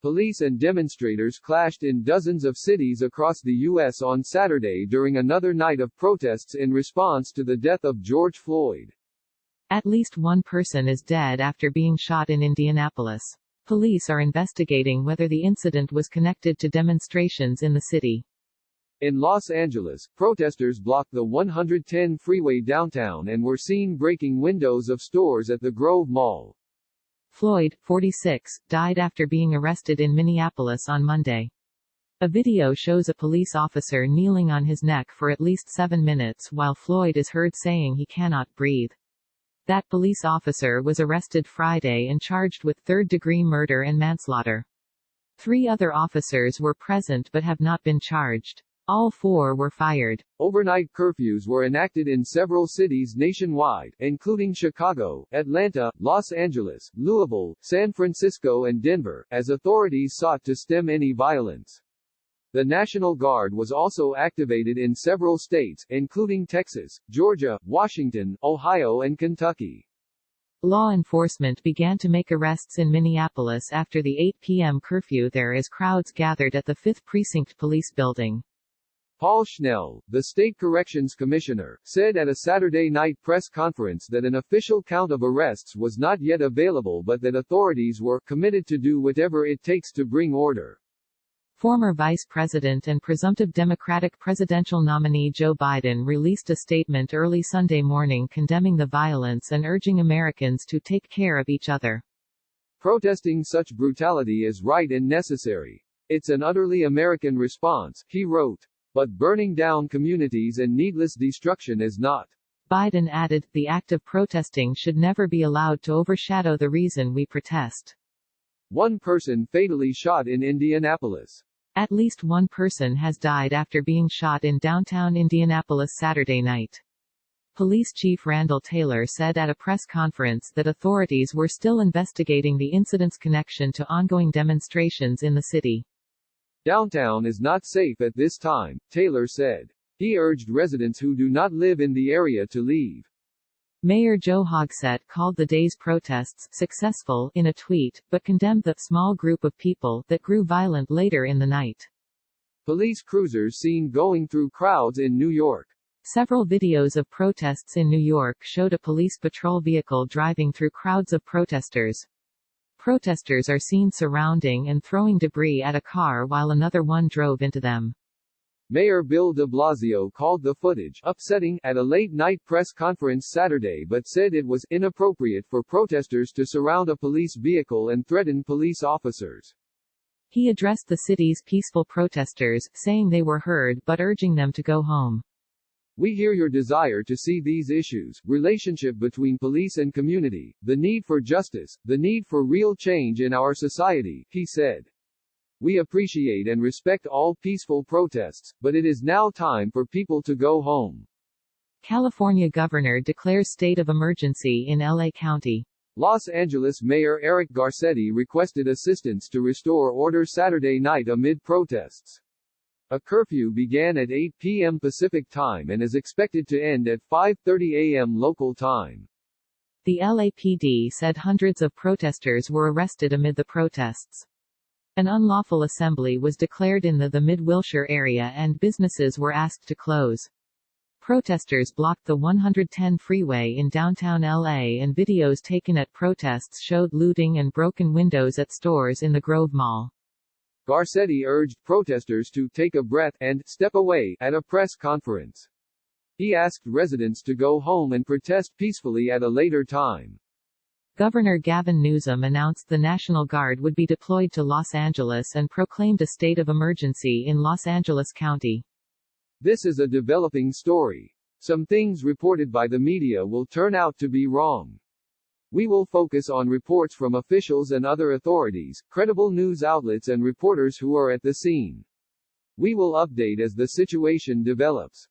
Police and demonstrators clashed in dozens of cities across the U.S. on Saturday during another night of protests in response to the death of George Floyd. At least one person is dead after being shot in Indianapolis. Police are investigating whether the incident was connected to demonstrations in the city. In Los Angeles, protesters blocked the 110 freeway downtown and were seen breaking windows of stores at the Grove Mall. Floyd, 46, died after being arrested in Minneapolis on Monday. A video shows a police officer kneeling on his neck for at least 7 minutes while Floyd is heard saying he cannot breathe. That police officer was arrested Friday and charged with third-degree murder and manslaughter. 3 other officers were present but have not been charged. All 4 were fired. Overnight curfews were enacted in several cities nationwide, including Chicago, Atlanta, Los Angeles, Louisville, San Francisco and Denver, as authorities sought to stem any violence. The National Guard was also activated in several states, including Texas, Georgia, Washington, Ohio and Kentucky. Law enforcement began to make arrests in Minneapolis after the 8 p.m. curfew there as crowds gathered at the 5th Precinct Police Building. Paul Schnell, the state corrections commissioner, said at a Saturday night press conference that an official count of arrests was not yet available but that authorities were committed to do whatever it takes to bring order. Former Vice President and presumptive Democratic presidential nominee Joe Biden released a statement early Sunday morning condemning the violence and urging Americans to take care of each other. Protesting such brutality is right and necessary. It's an utterly American response, he wrote. But burning down communities and needless destruction is not. Biden added, the act of protesting should never be allowed to overshadow the reason we protest. One person fatally shot in Indianapolis. At least one person has died after being shot in downtown Indianapolis Saturday night. Police Chief Randall Taylor said at a press conference that authorities were still investigating the incident's connection to ongoing demonstrations in the city. Downtown is not safe at this time, Taylor said. He urged residents who do not live in the area to leave. Mayor Joe Hogsett called the day's protests successful in a tweet, but condemned the small group of people that grew violent later in the night. Police cruisers seen going through crowds in New York. Several videos of protests in New York showed a police patrol vehicle driving through crowds of protesters. Protesters are seen surrounding and throwing debris at a car while another one drove into them. Mayor Bill de Blasio called the footage upsetting at a late-night press conference Saturday but said it was inappropriate for protesters to surround a police vehicle and threaten police officers. He addressed the city's peaceful protesters, saying they were heard but urging them to go home. We hear your desire to see these issues, relationship between police and community, the need for justice, the need for real change in our society, he said. We appreciate and respect all peaceful protests, but it is now time for people to go home. California governor declares state of emergency in LA County. Los Angeles Mayor Eric Garcetti requested assistance to restore order Saturday night amid protests. A curfew began at 8 p.m. Pacific Time and is expected to end at 5:30 a.m. local time. The LAPD said hundreds of protesters were arrested amid the protests. An unlawful assembly was declared in the Mid-Wilshire area and businesses were asked to close. Protesters blocked the 110 freeway in downtown LA and videos taken at protests showed looting and broken windows at stores in the Grove Mall. Garcetti urged protesters to take a breath and step away at a press conference. He asked residents to go home and protest peacefully at a later time. Governor Gavin Newsom announced the National Guard would be deployed to Los Angeles and proclaimed a state of emergency in Los Angeles County. This is a developing story. Some things reported by the media will turn out to be wrong. We will focus on reports from officials and other authorities, credible news outlets and reporters who are at the scene. We will update as the situation develops.